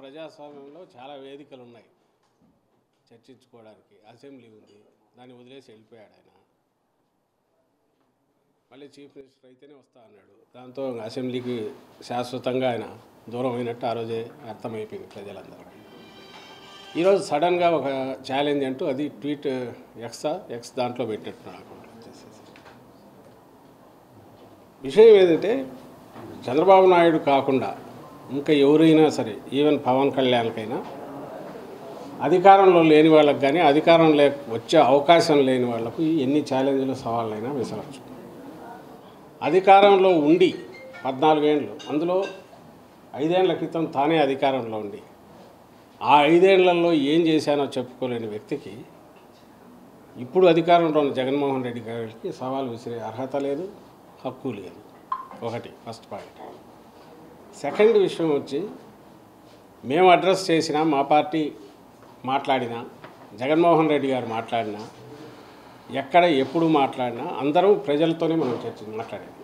ప్రజాస్వామ్యంలో చాలా వేదికలు ఉన్నాయి చర్చించుకోవడానికి. అసెంబ్లీ ఉంది, దాన్ని వదిలేసి వెళ్ళిపోయాడు ఆయన. మళ్ళీ చీఫ్ మినిస్టర్ అయితేనే వస్తా అన్నాడు. దాంతో అసెంబ్లీకి శాశ్వతంగా ఆయన దూరం అయినట్టు ఆ రోజే అర్థమైపోయింది ప్రజలందరికీ. ఈరోజు సడన్గా ఒక ఛాలెంజ్ అంటూ అది ట్వీట్ ఎక్స్ దాంట్లో పెట్టినట్టున్నాడు అకౌంట్లో వచ్చేసేసి. విషయం ఏంటంటే చంద్రబాబు నాయుడు కాకుండా ఇంకా ఎవరైనా సరే, ఈవెన్ పవన్ కళ్యాణ్కైనా అధికారంలో లేని వాళ్ళకి కానీ అధికారం వచ్చే అవకాశం లేని వాళ్లకు ఎన్ని ఛాలెంజ్లు సవాళ్ళైనా విసరచ్చు. అధికారంలో ఉండి 14 ఏళ్ళు, అందులో 5 ఏళ్ల క్రితం తానే అధికారంలో ఉండి ఆ 5 ఏళ్లలో ఏం చేశానో చెప్పుకోలేని వ్యక్తికి ఇప్పుడు అధికారంలో ఉన్న జగన్మోహన్ రెడ్డి గారికి సవాల్ విసిరే అర్హత లేదు, హక్కు లేదు. ఒకటి ఫస్ట్ పాయింట్. సెకండ్ విషయం వచ్చి, మేము అడ్రస్ చేసినా, మా పార్టీ మాట్లాడినా, జగన్మోహన్ రెడ్డి గారు మాట్లాడినా, ఎక్కడ ఎప్పుడు మాట్లాడినా అందరం ప్రజలతోనే మనం మాట్లాడేది.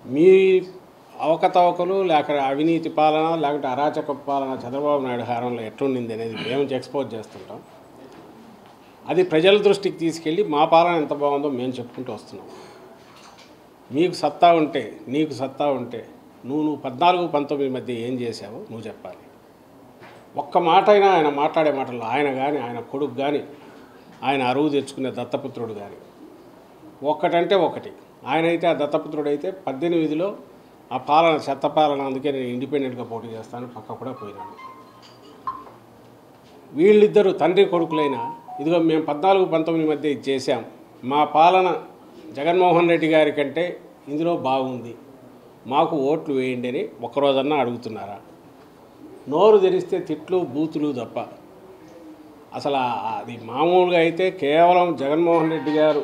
మీ అవకతవకలు లేక అవినీతి పాలన లేకపోతే అరాచక పాలన చంద్రబాబు నాయుడు హారంలో ఎట్లుండింది అనేది మేము ఎక్స్పోజ్ చేస్తుంటాం. అది ప్రజల దృష్టికి తీసుకెళ్ళి మా పాలన ఎంత బాగుందో మేము చెప్పుకుంటూ వస్తున్నాం. మీకు సత్తా ఉంటే, నీకు సత్తా ఉంటే నువ్వు 14-19 మధ్య ఏం చేశావో నువ్వు చెప్పాలి. ఒక్క మాట అయినా ఆయన మాట్లాడే మాటల్లో ఆయన కానీ, ఆయన కొడుకు కానీ, ఆయన అరువు తెచ్చుకునే దత్తపుత్రుడు కానీ ఒక్కటంటే ఒకటి. ఆయన అయితే ఆ దత్తపుత్రుడు అయితే 18లో ఆ పాలన చెత్త పాలన, అందుకే నేను ఇండిపెండెంట్గా పోటీ చేస్తాను పక్క కూడా పోయినాను. వీళ్ళిద్దరూ తండ్రి కొడుకులైనా ఇదిగో మేము 14-19 మధ్య ఇది చేశాం, మా పాలన జగన్మోహన్ రెడ్డి గారి కంటే ఇందులో బాగుంది, మాకు ఓట్లు వేయండి అని ఒక్కరోజన్నా అడుగుతున్నారా? నోరు తెరిస్తే తిట్లు బూతులు తప్ప. అసలు అది మామూలుగా అయితే కేవలం జగన్మోహన్ రెడ్డి గారు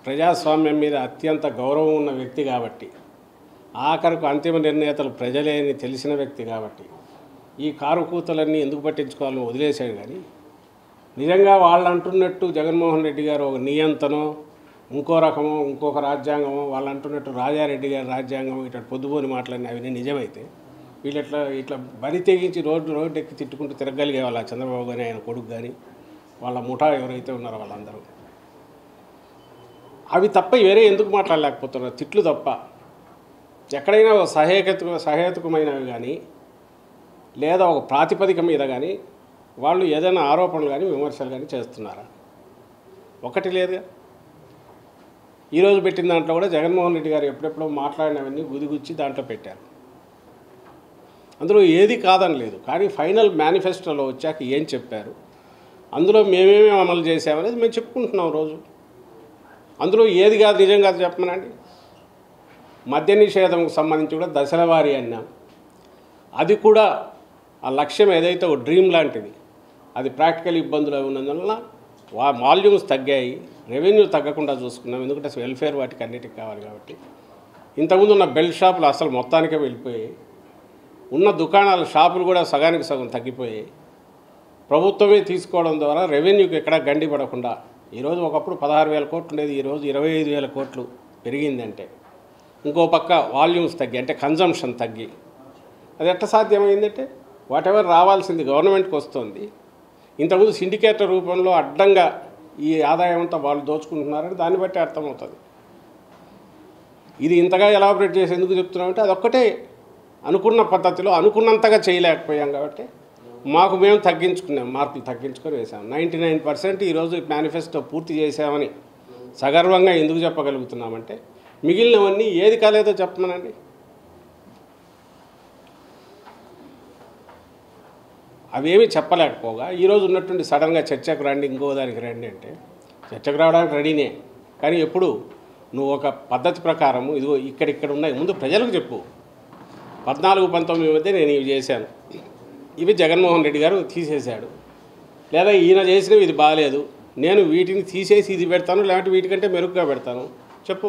ప్రజాస్వామ్యం మీద అత్యంత గౌరవం ఉన్న వ్యక్తి కాబట్టి, ఆఖరకు అంతిమ నిర్ణేతలు ప్రజలే అని తెలిసిన వ్యక్తి కాబట్టి ఈ కారుకూతలన్నీ ఎందుకు పట్టించుకోవాలని వదిలేశాడు. కానీ నిజంగా వాళ్ళు అంటున్నట్టు జగన్మోహన్ రెడ్డి గారు ఒక నియంతనో, ఇంకో రకమో, ఇంకొక రాజ్యాంగమో, వాళ్ళు అంటున్నట్టు రాజారెడ్డి గారి రాజ్యాంగం ఇట్లా పొద్దుపోని మాటలన్నీ అవి నిజమైతే వీళ్ళు ఇట్లా బరి తెగించి రోడ్డు ఎక్కి తిట్టుకుంటూ తిరగలిగే వాళ్ళ చంద్రబాబు కానీ, ఆయన కొడుకు కానీ, వాళ్ళ ముఠా ఎవరైతే ఉన్నారో వాళ్ళందరూ. అవి తప్ప వేరే ఎందుకు మాట్లాడలేకపోతున్నారు? తిట్లు తప్ప. ఎక్కడైనా ఒక సహేతుకమైనవి కానీ లేదా ఒక ప్రాతిపదిక మీద కానీ వాళ్ళు ఏదైనా ఆరోపణలు కానీ విమర్శలు కానీ చేస్తున్నారా? ఒకటి లేదుగా. ఈరోజు పెట్టిన దాంట్లో కూడా జగన్మోహన్ రెడ్డి గారు ఎప్పుడెప్పుడో మాట్లాడినవన్నీ గుదిగుచ్చి దాంట్లో పెట్టారు. అందులో ఏది కాదని లేదు, కానీ ఫైనల్ మేనిఫెస్టోలో వచ్చాక ఏం చెప్పారు, అందులో మేమేమేమి అమలు చేసామనేది మేము చెప్పుకుంటున్నాం రోజు. అందులో ఏది కాదు నిజం కాదు చెప్పమనండి. మద్య నిషేధంకు సంబంధించి కూడా దశల వారీ అన్నాం. అది కూడా ఆ లక్ష్యం ఏదైతే ఒక డ్రీమ్ లాంటిది, అది ప్రాక్టికల్ ఇబ్బందులు ఉన్నందువల్ల వాల్యూమ్స్ తగ్గాయి, రెవెన్యూ తగ్గకుండా చూసుకున్నాం. ఎందుకంటే వెల్ఫేర్ వాటికి అన్నిటికి కావాలి కాబట్టి. ఇంతకుముందు ఉన్న బెల్ట్ షాపులు అసలు మొత్తానికే వెళ్ళిపోయాయి. ఉన్న దుకాణాల షాపులు కూడా సగానికి సగం తగ్గిపోయాయి. ప్రభుత్వమే తీసుకోవడం ద్వారా రెవెన్యూకి ఎక్కడా గండి పడకుండా ఈరోజు ఒకప్పుడు 16,000 కోట్లు ఉండేది, ఈరోజు 25,000 కోట్లు పెరిగిందంటే ఇంకో పక్క వాల్యూమ్స్ తగ్గి, అంటే కన్జంప్షన్ తగ్గి, అది ఎట్లా సాధ్యమైందంటే వాటెవర్ రావాల్సింది గవర్నమెంట్కి వస్తుంది. ఇంతకుముందు సిండికేటర్ రూపంలో అడ్డంగా ఈ ఆదాయం అంతా వాళ్ళు దోచుకుంటున్నారని దాన్ని బట్టి అర్థమవుతుంది. ఇది ఇంతగా ఎలాబరేట్ చేసి ఎందుకు చెప్తున్నామంటే అదొక్కటే అనుకున్న పద్ధతిలో అనుకున్నంతగా చేయలేకపోయాం కాబట్టి మాకు మేము తగ్గించుకున్నాం, మార్కులు తగ్గించుకొని వేసాం. 99% ఈరోజు మేనిఫెస్టో పూర్తి చేసామని సగర్వంగా ఎందుకు చెప్పగలుగుతున్నామంటే మిగిలినవన్నీ ఏది కాలేదో చెప్పమనండి. అవేమీ చెప్పలేకపోగా ఈరోజు ఉన్నటువంటి సడన్గా చర్చకు రండి, ఇంకో దానికి రండి అంటే చర్చకు రావడానికి రెడీనే. కానీ ఎప్పుడు నువ్వు ఒక పద్ధతి ప్రకారము ఇదిగో ఇక్కడ ఉన్నాయి ముందు ప్రజలకు చెప్పు. 14-19 మధ్య నేను ఇవి చేశాను, ఇవి జగన్మోహన్ రెడ్డి గారు తీసేశాడు, లేదా ఈయన చేసినవి ఇది బాగాలేదు, నేను వీటిని తీసేసి ఇది పెడతాను, లేకపోతే వీటికంటే మెరుగ్గా పెడతాను చెప్పు.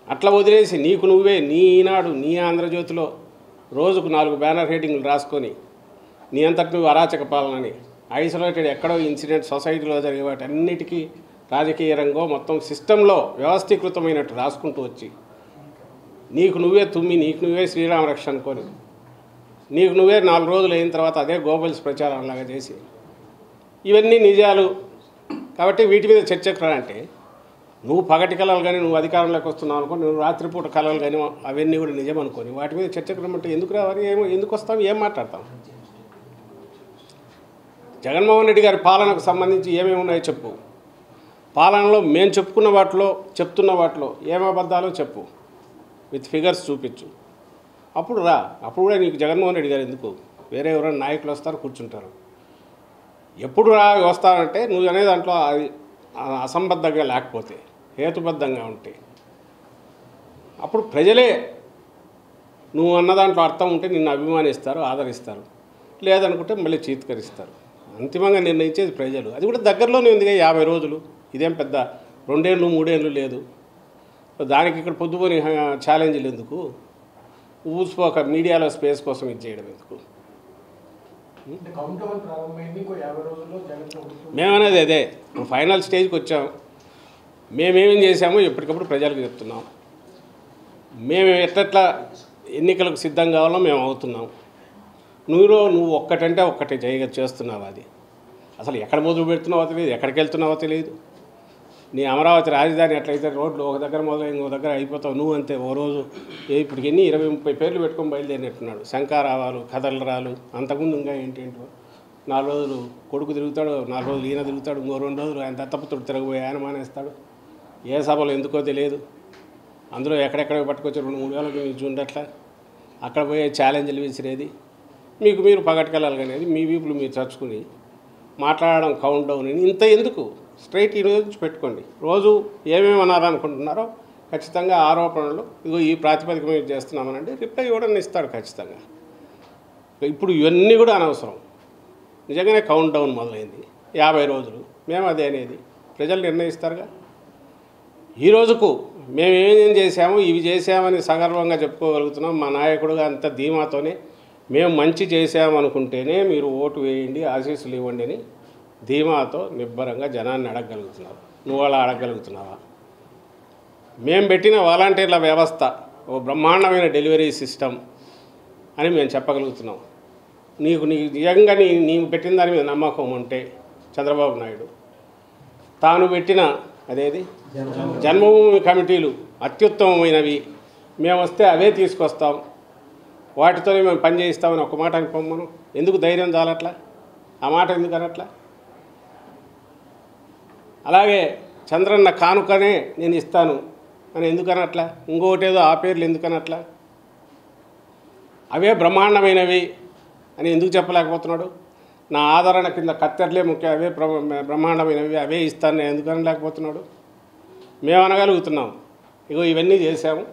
అట్లా వదిలేసి నీకు నువ్వే నీ ఈనాడు, నీ ఆంధ్రజ్యోతిలో రోజుకు 4 బ్యానర్ హెడ్డింగ్లు రాసుకొని నీ అంతటి నువ్వు అరాచక పాలనని ఐసోలేటెడ్ ఎక్కడో ఇన్సిడెంట్ సొసైటీలో జరిగే వాటి అన్నిటికీ రాజకీయ రంగం మొత్తం సిస్టంలో వ్యవస్థీకృతమైనట్టు రాసుకుంటూ వచ్చి నీకు నువ్వే తుమ్మి నీకు నువ్వే శ్రీరామ రక్ష అనుకొని నీకు నువ్వే 4 రోజులు అయిన తర్వాత అదే గోబల్స్ ప్రచారంలాగా చేసి ఇవన్నీ నిజాలు కాబట్టి వీటి మీద చర్చకు రానంటే నువ్వు పగటి కళలు కానీ నువ్వు అధికారంలోకి వస్తున్నావు అనుకో, నువ్వు రాత్రిపూట కళలు కానీ అవన్నీ కూడా నిజం అనుకోని వాటి మీద చర్చకు రమ్మంటే ఎందుకు రావాలి, ఎందుకు వస్తావు, ఏం మాట్లాడతాం? జగన్మోహన్ రెడ్డి గారి పాలనకు సంబంధించి ఏమేమి ఉన్నాయో చెప్పు. పాలనలో మేము చెప్తున్న వాటిలో ఏం అబద్ధాలో చెప్పు, విత్ ఫిగర్స్ చూపించు. అప్పుడు రా. అప్పుడు కూడా నీకు జగన్మోహన్ రెడ్డి గారు ఎందుకు, వేరే ఎవరైనా నాయకులు వస్తారు కూర్చుంటారు. ఎప్పుడు వస్తారంటే నువ్వు అనే దాంట్లో అది అసంబద్ధంగా లేకపోతే, హేతుబద్ధంగా ఉంటే అప్పుడు ప్రజలే నువ్వు అన్న దాంట్లో అర్థం ఉంటే నిన్ను అభిమానిస్తారు, ఆదరిస్తారు. లేదనుకుంటే మళ్ళీ చీత్కరిస్తారు. అంతిమంగా నిర్ణయించేది ప్రజలు. అది కూడా దగ్గరలోనే ఉందిగా, 50 రోజులు. ఇదేం పెద్ద 2 ఏళ్ళు 3 ఏళ్ళు లేదు. దానికి ఇక్కడ పొద్దుపోని ఛాలెంజ్లు ఎందుకు, ఊసిపోక మీడియాలో స్పేస్ కోసం ఇది చేయడం ఎందుకు? మేమనేది అదే. ఫైనల్ స్టేజ్కి వచ్చాం. మేమేమేం చేసామో ఎప్పటికప్పుడు ప్రజలకు చెప్తున్నాం. మేము ఎట్లా ఎన్నికలకు సిద్ధం కావాలో మేము అవుతున్నాం. నువ్వు ఒక్కటంటే ఒక్కటే చేస్తున్నావు. అది అసలు ఎక్కడ మొదలు పెడుతున్నావో తెలియదు, ఎక్కడికి వెళ్తున్నావో తెలియదు. నీ అమరావతి రాజధాని ఎట్లయితే రోడ్లు ఒక దగ్గర మొదలై ఇంకో దగ్గర అయిపోతావు. నువ్వు అంతే. ఓ రోజు ఇప్పటికి 20-30 పేర్లు పెట్టుకొని బయలుదేరినట్టున్నాడు. శంకారావాలు, కథలరాలు, అంతకుముందు ఇంకా ఏంటేంటో. 4 రోజులు కొడుకు తిరుగుతాడు, 4 రోజులు ఈయన తిరుగుతాడు, ఇంకో 2 రోజులు ఆయన దత్తపుత్రుడు తిరగబోయి ఆయన మానేస్తాడు. ఏ సభలు ఎందుకో తెలియదు. అందులో ఎక్కడెక్కడ పట్టుకొచ్చి 2-3 వేలకు మీరు చూడట్లా. అక్కడ పోయే ఛాలెంజ్లు విసిరేది. మీరు పగటికెళ్ళాలి అనేది మీ వీపులు మీరు చర్చుకుని మాట్లాడడం కౌంట్ డౌన్ అని ఇంత ఎందుకు? స్ట్రైట్ ఈ రోజు నుంచి పెట్టుకోండి. రోజు ఏమేమి అనాలనుకుంటున్నారో ఖచ్చితంగా ఆరోపణలు ఇగో ఈ ప్రాతిపదిక మీద చేస్తున్నామనంటే రిప్లై ఇవ్వడం ఇస్తాడు ఖచ్చితంగా. ఇప్పుడు ఇవన్నీ కూడా అనవసరం. నిజంగానే కౌంట్ డౌన్ మొదలైంది. 50 రోజులు. మేము అదే అనేది ప్రజలు నిర్ణయిస్తారుగా. ఈ రోజుకు మేము ఏమేం చేసాము, ఇవి చేసామని సగర్వంగా చెప్పుకోగలుగుతున్నాం. మా నాయకుడుగా అంత ధీమాతోనే మేము మంచి చేసామనుకుంటేనే మీరు ఓటు వేయండి, ఆశీస్సులు ఇవ్వండి అని ధీమాతో నిబ్బరంగా జనాన్ని అడగగలుగుతున్నారు. నువ్వు అలా అడగగలుగుతున్నావా? మేము పెట్టిన వాలంటీర్ల వ్యవస్థ ఓ బ్రహ్మాండమైన డెలివరీ సిస్టమ్ అని మేము చెప్పగలుగుతున్నాం. నీకు నిజంగా నీవు పెట్టిన దాని మీద నమ్మకం ఉంటే చంద్రబాబు నాయుడు తాను పెట్టిన అదేది జన్మభూమి కమిటీలు అత్యుత్తమమైనవి, మేము వస్తే అవే తీసుకొస్తాం, వాటితోనే మేము పని చేయిస్తామని ఒక మాట అనుకోమను. ఎందుకు ధైర్యం చాలట్లా? ఆ మాట ఎందుకు అనట్లా? అలాగే చంద్రన్న కానుకనే నేను ఇస్తాను అని ఎందుకు అనట్లా? ఇంకొకటేదో ఆ పేర్లు ఎందుకు అనట్లా? అవే బ్రహ్మాండమైనవి అని ఎందుకు చెప్పలేకపోతున్నాడు? నా ఆదరణ కింద కత్తెరలే ముఖ్యం, అవే బ్రహ్మాండమైనవి, అవే ఇస్తాను ఎందుకు అనలేకపోతున్నాడు? మేము అనగలుగుతున్నాం. ఇగో ఇవన్నీ చేశాము,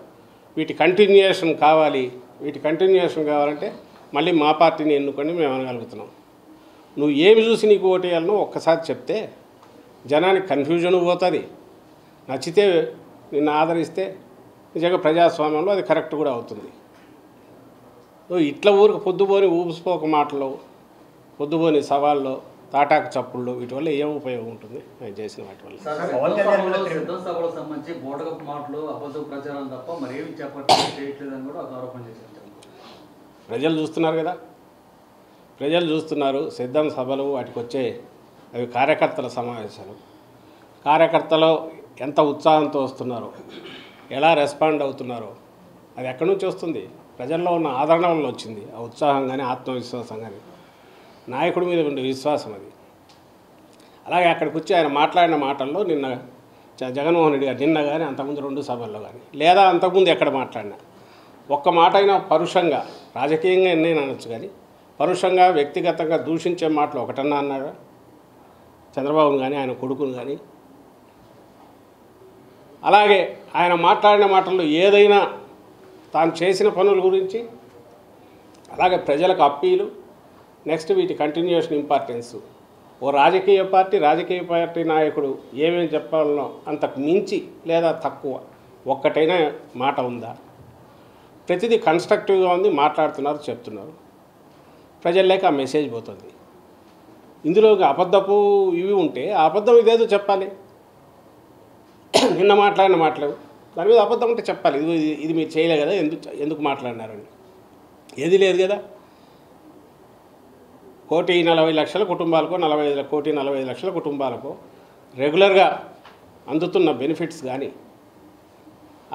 వీటి కంటిన్యూయేషన్ కావాలి. వీటి కంటిన్యూయేషన్ కావాలంటే మళ్ళీ మా పార్టీని ఎన్నుకొని మేము అనగలుగుతున్నాం. నువ్వు ఏమి చూసి నీకు ఓటు వేయాలనో ఒక్కసారి చెప్తే జనానికి కన్ఫ్యూజన్ పోతుంది. నచ్చితే నిన్ను ఆదరిస్తే నిజంగా ప్రజాస్వామ్యంలో అది కరెక్ట్ కూడా అవుతుంది. ఇట్లా ఊరికి పొద్దుపోని ఊపిసిపోక మాటలు, పొద్దుపోని సవాళ్ళు, తాటాకు చప్పుళ్ళు, వీటి వల్ల ఏం ఉపయోగం ఉంటుంది ఆయన చేసిన వాటి వల్ల? సభలకు సంబంధించి బోటకపు మాటలు, అబద్ధ ప్రచారం తప్ప మరేమి చేయట్లేదని కూడా ఒక ఆరోపణ చేశారు. ప్రజలు చూస్తున్నారు కదా, ప్రజలు చూస్తున్నారు. సిద్ధం సభలు వాటికి వచ్చే అవి కార్యకర్తల సమావేశాలు. కార్యకర్తలు ఎంత ఉత్సాహంతో వస్తున్నారో, ఎలా రెస్పాండ్ అవుతున్నారో అది ఎక్కడి నుంచి వస్తుంది? ప్రజల్లో ఉన్న ఆదరణ వల్ల వచ్చింది. ఆ ఉత్సాహం కానీ ఆత్మవిశ్వాసం కానీ నాయకుడి మీద ఉండే విశ్వాసం అది. అలాగే అక్కడికి వచ్చి ఆయన మాట్లాడిన మాటల్లో నిన్న జగన్మోహన్ రెడ్డి గారు నిన్న కానీ అంతకుముందు 2 సభల్లో కానీ లేదా అంతకుముందు ఎక్కడ మాట్లాడినా ఒక్క మాట అయినా పరుషంగా, రాజకీయంగా ఎన్నైనా అనొచ్చు కానీ పరుషంగా వ్యక్తిగతంగా దూషించే మాటలు ఒకటన్నా అన్నాడు చంద్రబాబును కానీ ఆయన కొడుకును కానీ? అలాగే ఆయన మాట్లాడిన మాటల్లో ఏదైనా తాను చేసిన పనుల గురించి, అలాగే ప్రజలకు అప్పీలు, నెక్స్ట్ వీటి కంటిన్యూషన్ ఇంపార్టెన్స్. ఓ రాజకీయ పార్టీ నాయకుడు ఏమేమి చెప్పాలనో అంతకు మించి లేదా తక్కువ ఒక్కటైనా మాట ఉందా? ప్రతిదీ కన్స్ట్రక్టివ్గా ఉంది, మాట్లాడుతున్నారు, చెప్తున్నారు. ప్రజల్లోకి ఆ మెసేజ్ పోతుంది. ఇందులో అబద్ధపు ఇవి ఉంటే ఆ అబద్ధం ఇదేదో చెప్పాలి. నిన్న మాట్లాడిన మాటలు దాని మీద అబద్ధం ఉంటే చెప్పాలి. ఇది మీరు చేయలే కదా, ఎందుకు మాట్లాడినారని. ఏది లేదు కదా. 1,40,00,000 కుటుంబాలకు 1,40,00,000 కుటుంబాలకు రెగ్యులర్గా అందుతున్న బెనిఫిట్స్ కానీ,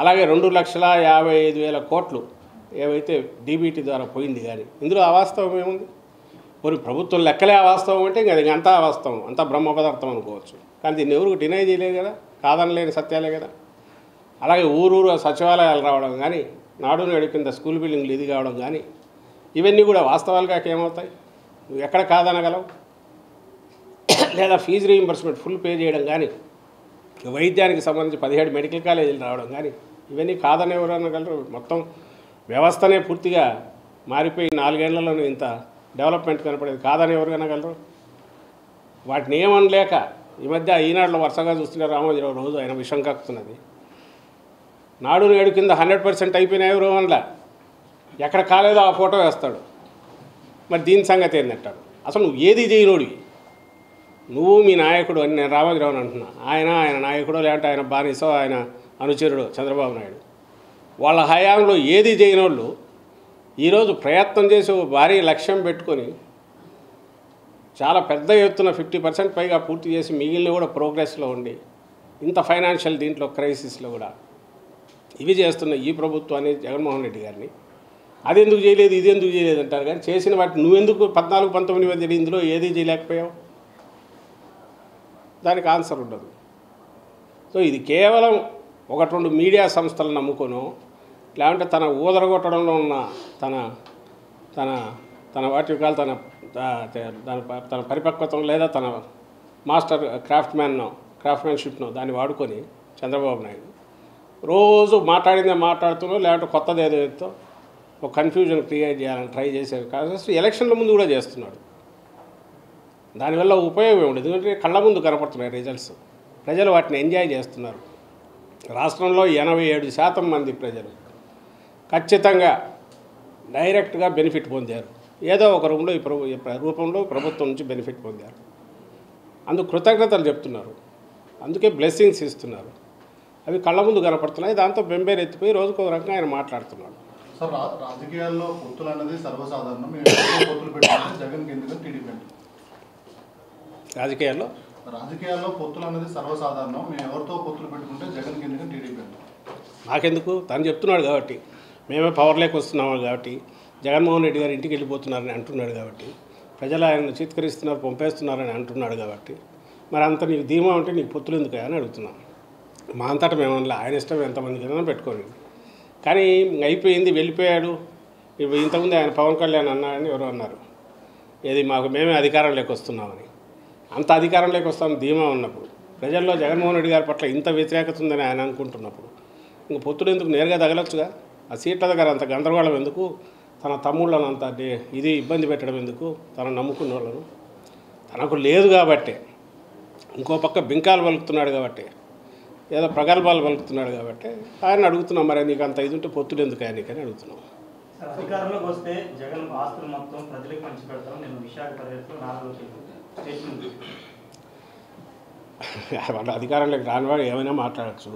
అలాగే 2,55,000 కోట్లు ఏవైతే డీబీటీ ద్వారా పోయింది కానీ, ఇందులో అవాస్తవం ఏముంది? మరి ప్రభుత్వం లెక్కలే అవాస్తవం అంటే ఇంకా అది అంతా అవాస్తవం, అంతా బ్రహ్మ పదార్థం అనుకోవచ్చు. కానీ దీన్ని ఎవరికి డినై చేయలేదు కదా, కాదనలేని సత్యాలే కదా. అలాగే ఊరూరు సచివాలయాలు రావడం కానీ, నాడు నేడు కింద స్కూల్ బిల్డింగ్లు ఇది కావడం కానీ, ఇవన్నీ కూడా వాస్తవాలుగా ఏమవుతాయి? నువ్వు ఎక్కడ కాదనగలవు? లేదా ఫీజు రీయింబర్స్మెంట్ ఫుల్ పే చేయడం కానీ, వైద్యానికి సంబంధించి 17 మెడికల్ కాలేజీలు రావడం కానీ, ఇవన్నీ కాదని ఎవరు అనగలరు? మొత్తం వ్యవస్థనే పూర్తిగా మారిపోయి 4 ఏళ్లలోనే ఇంత డెవలప్మెంట్ కనపడేది కాదని ఎవరు అనగలరు? వాటిని ఏమనలేక ఈ మధ్య ఈనాడులో వరుసగా చూస్తున్నారు. రామోజీరావు రోజు ఆయన విషం కక్కుతున్నది. నాడు నేడు కింద 100% అయిపోయినాయి ఎవరు అనలా, ఎక్కడ కాలేదో ఆ ఫోటో వేస్తాడు. మరి దీని సంగతి ఏంటంటాడు? అసలు నువ్వు ఏది చేయనోడివి, నువ్వు మీ నాయకుడు అని నేను రామోజీరావుని అంటున్నా. ఆయన నాయకుడో లేదంటే ఆయన బానిసో ఆయన అనుచరుడు చంద్రబాబు నాయుడు. వాళ్ళ హయాంలో ఏది చేయనోళ్ళు ఈరోజు ప్రయత్నం చేసి భారీ లక్ష్యం పెట్టుకొని చాలా పెద్ద ఎత్తున 50% పైగా పూర్తి చేసి మిగిలిన కూడా ప్రోగ్రెస్లో ఉండి ఇంత ఫైనాన్షియల్ దీంట్లో క్రైసిస్లో కూడా ఇవి చేస్తున్న ఈ ప్రభుత్వాన్ని జగన్మోహన్ రెడ్డి గారిని అది ఎందుకు చేయలేదు ఇది ఎందుకు చేయలేదు అంటారు. కానీ చేసిన వాటిని నువ్వెందుకు 14-19 మధ్య ఇందులో ఏది చేయలేకపోయావు? దానికి ఆన్సర్ ఉండదు. సో ఇది కేవలం 1-2 మీడియా సంస్థలను నమ్ముకోను, లేదంటే తన ఊదరగొట్టడంలో ఉన్న తన వాటి కాదు తన పరిపక్వతం లేదా తన మాస్టర్ క్రాఫ్ట్మెన్షిప్ను దాన్ని వాడుకొని చంద్రబాబు నాయుడు రోజు మాట్లాడిందే మాట్లాడుతున్నావు, లేదంటే కొత్తది ఏదో ఒక కన్ఫ్యూజన్ క్రియేట్ చేయాలని ట్రై చేసే కాదు. ఎలక్షన్ల ముందు కూడా చేస్తున్నాడు. దానివల్ల ఉపయోగం ఉండదు, ఎందుకంటే కళ్ళ ముందు కనపడుతున్నాయి రిజల్ట్స్. ప్రజలు వాటిని ఎంజాయ్ చేస్తున్నారు. రాష్ట్రంలో 87% మంది ప్రజలు ఖచ్చితంగా డైరెక్ట్గా బెనిఫిట్ పొందారు. ఏదో ఒక రూపంలో ప్రభుత్వం నుంచి బెనిఫిట్ పొందారు. అందుకు కృతజ్ఞతలు చెప్తున్నారు, అందుకే బ్లెస్సింగ్స్ ఇస్తున్నారు. అవి కళ్ళ ముందు కనపడుతున్నాయి. దాంతో బెంబేరు ఎత్తిపోయి రోజుకు ఒక రకంగా ఆయన మాట్లాడుతున్నాడు. సార్, రాజకీయాల్లో పొత్తులు అన్నది సర్వసాధారణం. పొత్తులు పెట్టుకుంటే జగన్ ఎందుకని టీడీపీ రాజకీయాల్లో పొత్తులు అన్నది సర్వసాధారణం. మేము ఎవరితో పొత్తులు పెట్టుకుంటే జగన్ ఎందుకని టీడీపీ నాకెందుకు? తను చెప్తున్నాడు కాబట్టి, మేమే పవర్లోకి వస్తున్నాము కాబట్టి, జగన్మోహన్ రెడ్డి గారు ఇంటికి వెళ్ళిపోతున్నారని అంటున్నాడు కాబట్టి, ప్రజలు ఆయన చిత్కరిస్తున్నారు పంపేస్తున్నారని అంటున్నాడు కాబట్టి, మరి అంత నీకు ధీమా ఉంటే నీకు పొత్తులు ఎందుకు అని అడుగుతున్నాను. మా అంతటా మేమన్నా ఆయన ఇష్టం ఎంతమందికి అయినా పెట్టుకోండి. కానీ అయిపోయింది, వెళ్ళిపోయాడు. ఇప్పుడు ఇంతకుముందు ఆయన పవన్ కళ్యాణ్ అన్నాడని ఎవరో అన్నారు, ఏది మేమే అధికారంలోకి వస్తున్నామని. అంత అధికారంలోకి వస్తామని ధీమా ఉన్నప్పుడు, ప్రజల్లో జగన్మోహన్ రెడ్డి గారి పట్ల ఇంత వ్యతిరేకత ఉందని ఆయన అనుకుంటున్నప్పుడు, ఇంక పొత్తులు ఎందుకు? నేరుగా తగలొచ్చుగా. ఆ సీట్ల దగ్గర అంత గందరగోళం ఎందుకు? తన తమ్ముళ్ళను అంత ఇది ఇబ్బంది పెట్టడం ఎందుకు? తను నమ్ముకున్న వాళ్ళను తనకు లేదు కాబట్టి, ఇంకో పక్క బింకాలు పలుకుతున్నాడు కాబట్టి, ఏదో ప్రగల్భాలు పలుకుతున్నాడు కాబట్టి ఆయన అడుగుతున్నాం, మరి నీకు అంత ఇది ఉంటే పొత్తులు ఎందుకు ఆయనకని అడుగుతున్నాం. అధికారంలోకి వస్తే జగన్ ఆస్తులు మొత్తం ప్రజలకు పంచి పెడతాం నేను విశాఖ వాళ్ళు అధికారంలోకి రానివాడు ఏమైనా మాట్లాడచ్చు.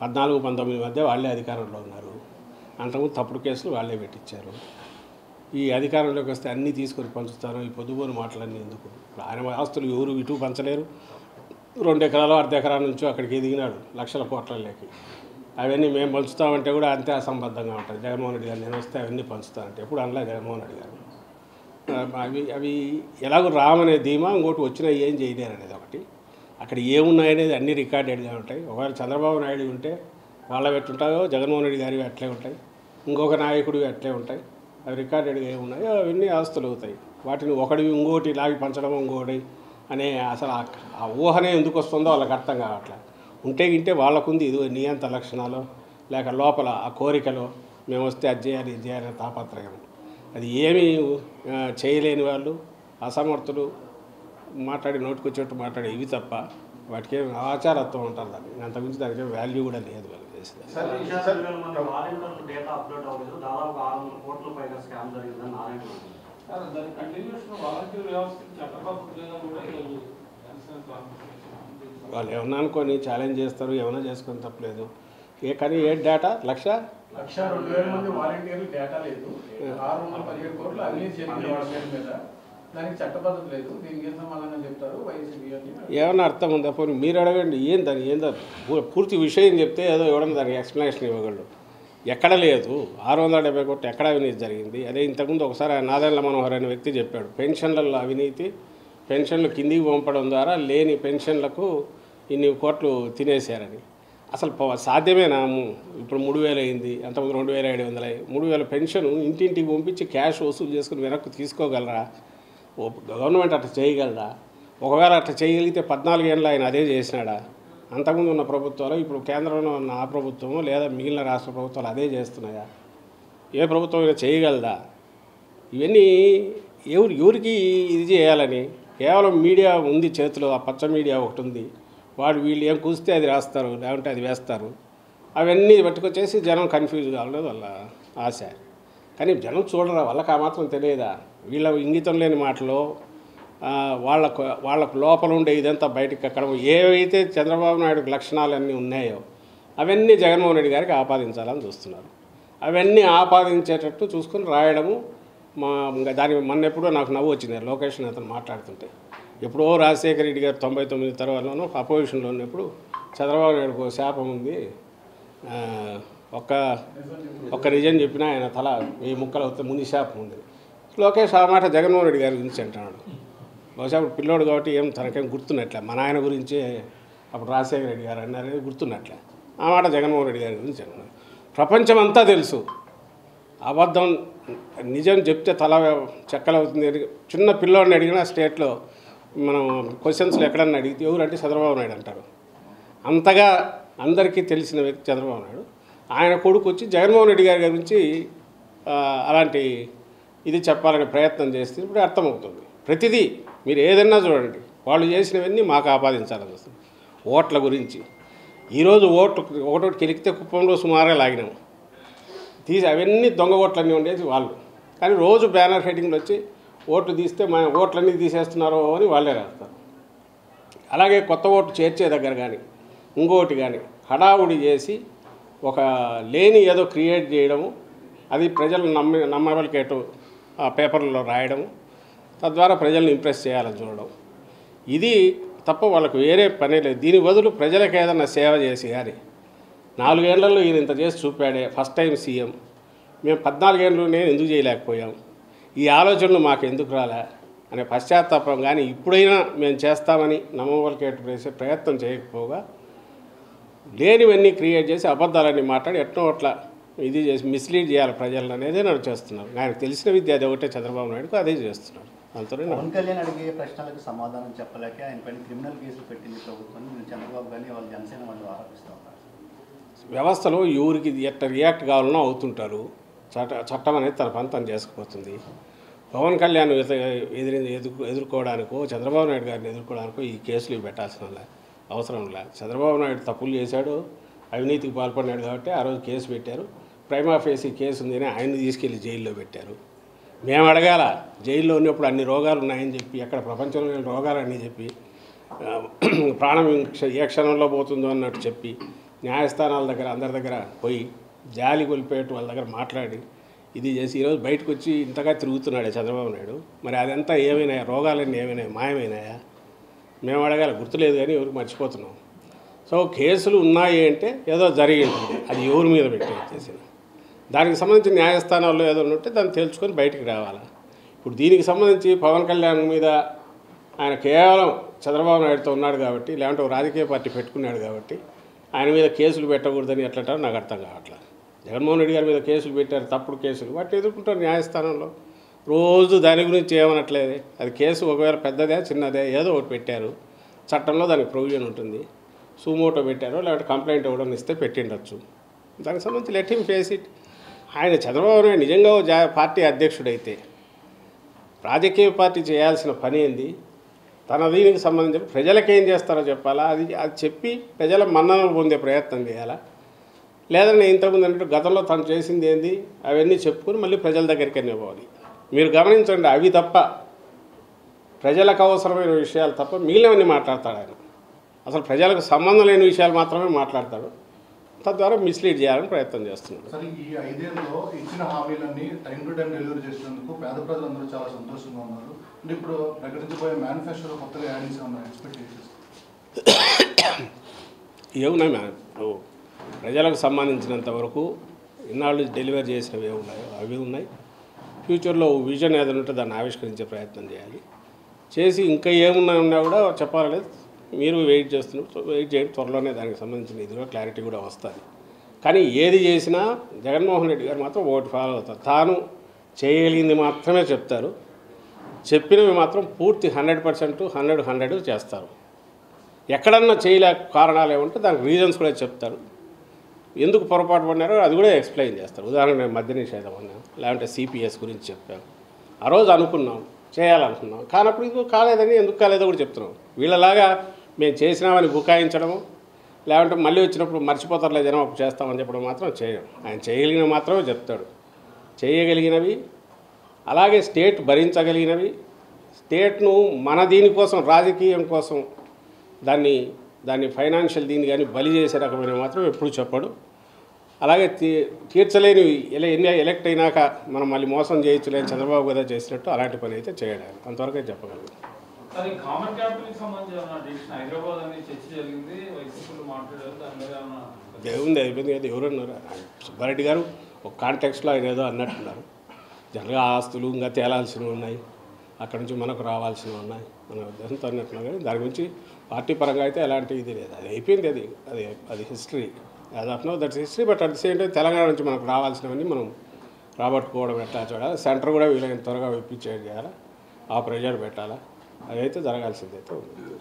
14-19 మధ్య వాళ్ళే అధికారంలో ఉన్నారు. అంతకుముందు తప్పుడు కేసులు వాళ్ళే పెట్టించారు. ఈ అధికారంలోకి వస్తే అన్నీ తీసుకొని పంచుతారు. ఈ పొద్దుపోని మాటలన్నీ ఎందుకు? ఆయన ఆస్తులు ఎవరు ఇటు పంచలేరు. 2 ఎకరాలు 1/2 ఎకరా నుంచి అక్కడికి ఎదిగినాడు లక్షల కోట్లలోకి. అవన్నీ మేము పంచుతామంటే కూడా అంతే అసంబద్ధంగా ఉంటుంది. జగన్మోహన్ రెడ్డి గారు నేను వస్తే అవన్నీ పంచుతానంటే ఎప్పుడు అనలే జగన్మోహన్ రెడ్డి గారు. అవి ఎలాగో రామనే ధీమా, ఇంకోటి వచ్చినా ఏం చేయలేరు అనేది ఒకటి. అక్కడ ఏమున్నాయనేది అన్నీ రికార్డెడ్గా ఉంటాయి. ఒకవేళ చంద్రబాబు నాయుడు ఉంటే వాళ్ళ పెట్టుంటాయో, జగన్మోహన్ రెడ్డి గారివి అట్లే ఉంటాయి, ఇంకొక నాయకుడివి అట్లే ఉంటాయి. అవి రికార్డెడ్గా ఏమున్నాయో అవన్నీ ఆస్తులు అవుతాయి. వాటిని ఒకటివి ఇంకోటి లాగి పంచడం ఇంకోటి అనే అసలు ఆ ఊహనే ఎందుకు వస్తుందో వాళ్ళకి అర్థం కావట్లేదు. ఉంటే వాళ్ళకుంది ఇది నియంత లక్షణాలు, లేక లోపల ఆ కోరికలో మేము వస్తే అది చేయాలి ఇది చేయాలి తాపత్రయం. అది ఏమీ చేయలేని వాళ్ళు, అసమర్థులు, మాట్లాడి నోటుకొచ్చేట్టు మాట్లాడే ఇవి తప్ప వాటికి ఏమి ఆచారత్వం ఉంటారు. దాన్ని అంతకుమించి దానికి వాల్యూ కూడా లేదు వాళ్ళు చేసేది. వాళ్ళు ఏమన్నా అనుకొని ఛాలెంజ్ చేస్తారు, ఏమైనా చేసుకొని తప్పలేదు. కానీ ఏ డేటా 1,02,000 మంది వాలంటీర్లు డేటా లేదు. 617 కోట్లు అవినీతి జరిగింది వాళ్ళ పేరు మీద. దానికి చట్టబద్ధత లేదు, దీనికి ఏం సమాధానం చెప్తారు వైసీపీ అని? ఏమన్నా అర్థం ఉందా? పోనీ మీరు అడగండి, ఏందో పూర్తి విషయం చెప్తే ఏదో ఇవ్వడం దానికి ఎక్స్ప్లెనేషన్ ఇవ్వగలడు. ఎక్కడ లేదు 670 కోట్లు ఎక్కడ అవినీతి జరిగింది? అదే ఇంతకుముందు ఒకసారి నాదెండ్ల మనోహర్ అనే వ్యక్తి చెప్పాడు, పెన్షన్లలో అవినీతి, పెన్షన్లు కిందికి పంపడం ద్వారా లేని పెన్షన్లకు ఇన్ని కోట్లు తినేశారని. అసలు సాధ్యమేనా? ఇప్పుడు 3,000 అయింది, అంతకుముందు 2,700 అయ్యి 3,000 పెన్షన్ ఇంటింటికి పంపించి క్యాష్ వసూలు చేసుకుని వెనక్కి తీసుకోగలరా? గవర్నమెంట్ అట్లా చేయగలరా? ఒకవేళ అట్లా చేయగలిగితే 14 ఏళ్ళు ఆయన అదే చేసినాడా? అంతకుముందు ఉన్న ప్రభుత్వాలు, ఇప్పుడు కేంద్రంలో ఉన్న ఆ ప్రభుత్వము లేదా మిగిలిన రాష్ట్ర ప్రభుత్వాలు అదే చేస్తున్నాయా? ఏ ప్రభుత్వం అయినా చేయగలదా? ఇవన్నీ ఎవరికి ఇది చేయాలని? కేవలం మీడియా ఉంది చేతిలో, ఆ పచ్చ మీడియా ఒకటి ఉంది, వీళ్ళు ఏం కూస్తే అది రాస్తారు, లేకుంటే అది వేస్తారు. అవన్నీ పట్టుకొచ్చేసి జనం కన్ఫ్యూజ్ కావలేదు వాళ్ళ ఆశ. కానీ జనం చూడరా, వాళ్ళకి ఆ మాత్రం తెలియదా? వీళ్ళ ఇంగితం లేని మాటలో వాళ్ళకు లోపల ఉండే ఇదంతా బయటకు ఎక్కడం, ఏవైతే చంద్రబాబు నాయుడుకి లక్షణాలన్నీ ఉన్నాయో అవన్నీ జగన్మోహన్ రెడ్డి గారికి ఆపాదించాలని చూస్తున్నారు. అవన్నీ ఆపాదించేటట్టు చూసుకొని రాయడము. దానికి మొన్నెప్పుడో నాకు నవ్వు వచ్చింది లోకేష్ అతను మాట్లాడుతుంటే. ఎప్పుడో రాజశేఖర రెడ్డి గారు 99 తర్వాతలోనూ అపోజిషన్లో ఉన్నప్పుడు చంద్రబాబు నాయుడుకు శాపం ఉంది, ఒక్క నిజం చెప్పినా ఆయన తల 1000 ముక్కలు అవుతే ముందు శాపం ఉంది. లోకేష్ ఆ మాట జగన్మోహన్ రెడ్డి గారి గురించి అంటున్నాడు. బహుశా అప్పుడు పిల్లోడు కాబట్టి తనకేం గుర్తున్నట్లే, మన ఆయన గురించే అప్పుడు రాజశేఖర రెడ్డి గారు అన్నారని గుర్తున్నట్లే. ఆ మాట జగన్మోహన్ రెడ్డి గారి గురించి అంటున్నాడు. ప్రపంచం అంతా తెలుసు, అబద్ధం నిజం చెప్తే తల చెక్కలవుతుంది. చిన్న పిల్లోడిని అడిగినా స్టేట్లో మనం క్వశ్చన్స్లో ఎక్కడన్నా అడిగితే ఎవరంటే చంద్రబాబు నాయుడు అంటారు. అంతగా అందరికీ తెలిసిన వ్యక్తి చంద్రబాబు నాయుడు. ఆయన కొడుకు వచ్చి జగన్మోహన్ రెడ్డి గారి గురించి అలాంటి ఇది చెప్పాలనే ప్రయత్నం చేస్తే ఇప్పుడు అర్థమవుతుంది. ప్రతిదీ మీరు ఏదన్నా చూడండి, వాళ్ళు చేసినవన్నీ మాకు ఆపాదించాలని వస్తుంది. ఓట్ల గురించి ఈరోజు ఒకటోటి కెలికితే కుప్పంలో సుమారుగా లాగినాము తీసి, అవన్నీ దొంగ ఓట్లన్నీ ఉండేది వాళ్ళు. కానీ రోజు బ్యానర్ హెడ్డింగ్లు వచ్చి ఓట్లు తీస్తే మా ఓట్లన్నీ తీసేస్తున్నారో అని వాళ్ళే రాస్తారు. అలాగే కొత్త ఓట్లు చేర్చే దగ్గర కానీ ఇంకోటి కానీ హడావుడి చేసి ఒక లేని ఏదో క్రియేట్ చేయడము, అది ప్రజలు నమ్మబలికేటు ఆ పేపర్లలో రాయడము, తద్వారా ప్రజల్ని ఇంప్రెస్ చేయాలని చూడడం, ఇది తప్ప వాళ్ళకు వేరే పనే లేదు. దీని బదులు ప్రజలకు ఏదన్నా సేవ చేసి కానీ 4 ఏళ్లలో ఈయన ఇంత చేసి చూపాడే, ఫస్ట్ టైం సీఎం, మేము 14 ఏళ్ళలోనే ఎందుకు చేయలేకపోయాం, ఈ ఆలోచనలు మాకు ఎందుకు రాలే అనే పశ్చాత్తాపం కానీ ఇప్పుడైనా మేము చేస్తామని నమ్మవలికేటు చేసే ప్రయత్నం చేయకపోగా లేనివన్నీ క్రియేట్ చేసి అబద్ధాలన్నీ మాట్లాడి ఎట్నో అట్లా ఇది చేసి మిస్లీడ్ చేయాలి ప్రజలను అనేది నన్ను చేస్తున్నారు. ఆయనకు తెలిసిన విద్య అది ఒకటే చంద్రబాబు నాయుడుకు అదే చేస్తున్నారు. అంతనే పవన్ కళ్యాణ్ అడిగే ప్రశ్నలకు సమాధానం చెప్పలేక ఆయన పైన క్రిమినల్ కేసులు పెట్టింది ప్రభుత్వం. చంద్రబాబు గారిని వాళ్ళు జనసేన వాళ్ళు ఆరోపిస్తూ ఉంటారు. వ్యవస్థలో ఎవరికి ఎట్లా రియాక్ట్ కావాలనో అవుతుంటారు. చట్టం అనేది తన పని తను చేసుకుపోతుంది. పవన్ కళ్యాణ్ ఎదుర్కోవడానికో చంద్రబాబు నాయుడు గారిని ఎదుర్కోవడానికో ఈ కేసులు పెట్టాల్సిన అవసరం లేదు. చంద్రబాబు నాయుడు తప్పులు చేశాడు, అవినీతికి పాల్పడినాడు కాబట్టి ఆ రోజు కేసు పెట్టారు. ప్రైమా ఫేసీ కేసు ఉందని ఆయన్ని తీసుకెళ్లి జైల్లో పెట్టారు. మేము అడగాల, జైల్లో ఉన్నప్పుడు అన్ని రోగాలు ఉన్నాయని చెప్పి, ఎక్కడ ప్రపంచంలో రోగాలన్నీ చెప్పి, ప్రాణం ఏ క్షణంలో పోతుందో అన్నట్టు చెప్పి, న్యాయస్థానాల దగ్గర అందరి దగ్గర పోయి జాలి కొలిపేట్టు వాళ్ళ దగ్గర మాట్లాడి ఇది చేసి ఈరోజు బయటకు వచ్చి ఇంతగా తిరుగుతున్నాడే చంద్రబాబు నాయుడు. మరి అదంతా ఏమైనాయా? రోగాలన్నీ ఏమైనాయా? మాయమైనాయా? మేము అడగాలి, గుర్తులేదు కానీ ఎవరికి మర్చిపోతున్నాం. సో కేసులు ఉన్నాయి అంటే ఏదో జరిగి ఉంటుంది, అది ఎవరి మీద పెట్టి వచ్చేసింది. దానికి సంబంధించి న్యాయస్థానాల్లో ఏదో ఉంటే దాన్ని తేల్చుకొని బయటికి రావాలి. ఇప్పుడు దీనికి సంబంధించి పవన్ కళ్యాణ్ మీద ఆయన కేవలం చంద్రబాబు నాయుడుతో ఉన్నాడు కాబట్టి, లేదంటే ఒక రాజకీయ పార్టీ పెట్టుకున్నాడు కాబట్టి ఆయన మీద కేసులు పెట్టకూడదని ఎట్లంటారో నాకు అర్థం కావట్లేదు. జగన్మోహన్ రెడ్డి గారి మీద కేసులు పెట్టారు, తప్పుడు కేసులు, వాటిని ఎదుర్కొంటారు న్యాయస్థానంలో. రోజు దాని గురించి ఏమనట్లేదే. అది కేసు ఒకవేళ పెద్దదే చిన్నదే ఏదో ఒకటి పెట్టారు, చట్టంలో దానికి ప్రొవిజన్ ఉంటుంది. సూమోటో పెట్టారో లేదంటే కంప్లైంట్ ఇవ్వడం ఇస్తే పెట్టిండొచ్చు. దానికి సంబంధించి లెట్ హిమ్ ఫేస్ ఇట్. ఆయన చంద్రబాబు నాయుడు నిజంగా పార్టీ అధ్యక్షుడైతే రాజకీయ పార్టీ చేయాల్సిన పని ఏంది? తన దీనికి సంబంధించి ప్రజలకేం చేస్తారో చెప్పాలా, అది చెప్పి ప్రజల మన్ననలు పొందే ప్రయత్నం చేయాలా, లేదంటే ఇంతకుముందు అన్నట్టు గతంలో తను చేసింది ఏంది అవన్నీ చెప్పుకొని మళ్ళీ ప్రజల దగ్గరికి పోవాలి. మీరు గమనించండి, అవి తప్ప ప్రజలకు అవసరమైన విషయాలు తప్ప మిగిలినవన్నీ మాట్లాడతాడు ఆయన. అసలు ప్రజలకు సంబంధం లేని విషయాలు మాత్రమే మాట్లాడతాడు. తద్వారా మిస్లీడ్ చేయాలని ప్రయత్నం చేస్తున్నారు. సరే, ఈ 5 ఏళ్ళలో ఇచ్చిన హామీలన్నీ టైం టు టైం డెలివరీ చేసినందుకు పేద ప్రజలందరూ చాలా సంతోషంగా ఉన్నారు. అంటే ఇప్పుడు ప్రకటించబోయే మేనిఫెస్టోలో కొత్తగా యాడింగ్స్ ఉన్నాయి ఎక్స్పెక్టేషన్స్ ఏమున్నాయి ఇప్పుడు ప్రజలకు సంబంధించినంత వరకు ఇన్నాళ్ళు డెలివరీ చేసినవి ఏమున్నాయో అవి ఉన్నాయి. ఫ్యూచర్లో విజన్ ఏదైనా ఉంటే దాన్ని ఆవిష్కరించే ప్రయత్నం చేయాలి. చేసి ఇంకా ఏమున్నా కూడా చెప్పాలని మీరు వెయిట్ చేస్తున్నారు. వెయిట్ చేయండి, త్వరలోనే దానికి సంబంధించిన ఇది కూడా క్లారిటీ కూడా వస్తుంది. కానీ ఏది చేసినా జగన్మోహన్ రెడ్డి గారు మాత్రం ఒకటి ఫాలో అవుతారు. తాను చేయగలిగింది మాత్రమే చెప్తారు. చెప్పినవి మాత్రం పూర్తి 100% 100 చేస్తారు. ఎక్కడన్నా చేయలేక కారణాలు ఏమంటే దానికి రీజన్స్ కూడా చెప్తారు. ఎందుకు పొరపాటు పడినారో అది కూడా ఎక్స్ప్లెయిన్ చేస్తారు. ఉదాహరణ నేను మద్య నిషేధం అన్నాను, లేదంటే సిపిఎస్ గురించి చెప్పాను. ఆ రోజు అనుకున్నాం, చేయాలనుకున్నాం, కానప్పుడు ఇది కాలేదని ఎందుకు కాలేదో కూడా చెప్తున్నాం. వీళ్ళలాగా మేము చేసినామని బుకాయించడము, లేదంటే మళ్ళీ వచ్చినప్పుడు మర్చిపోతారులే జనం అప్పుడు చేస్తామని చెప్పడం మాత్రం చేయం. ఆయన చేయగలిగినవి మాత్రమే చెప్తాడు. చేయగలిగినవి, అలాగే స్టేట్ భరించగలిగినవి, స్టేట్ను మన దీనికోసం రాజకీయం కోసం దాన్ని ఫైనాన్షియల్ దీన్ని కానీ బలి చేసే రకమైన మాత్రం ఎప్పుడు చెప్పడు. అలాగే తీర్చలేని ఎలక్ట్ అయినాక మనం మళ్ళీ మోసం చేయొచ్చులేని చంద్రబాబు కదా చేసినట్టు అలాంటి పని అయితే చేయడానికి అంతవరకే చెప్పగలను. సరే, కామన్ క్యాపిటల్కి సంబంధించిన డిసిషన్ హైదరాబాద్ అనేది చర్చ జరిగింది, వైసీపీలో మాట్లాడారు, దాని మీద ఏముంది అయిపోయింది కదా. ఎవరన్నారు? సుబ్బారెడ్డి గారు ఒక కాంటెక్స్లో ఆయన ఏదో అన్నట్టున్నారు. జనరల్గా ఆస్తులు ఇంకా తేలాల్సినవి ఉన్నాయి, అక్కడి నుంచి మనకు రావాల్సినవి ఉన్నాయి, మన ఉద్దేశంతో అన్నట్టున్నారు. కానీ దాని గురించి పార్టీ పరంగా అయితే ఎలాంటి ఇది లేదు. అది అయిపోయింది, అది history. As of no that's history. But at the same time Telangana నుంచి మనకు రావాల్సినవన్నీ మనం రాబట్టుకోవడం ఎట్లా చూడాలి, సెంటర్ కూడా వీళ్ళని త్వరగా ఇప్పించేది చేయాలా, ఆ ప్రెజర్ పెట్టాలా, అదైతే జరగాల్సిందైతే ఉంది.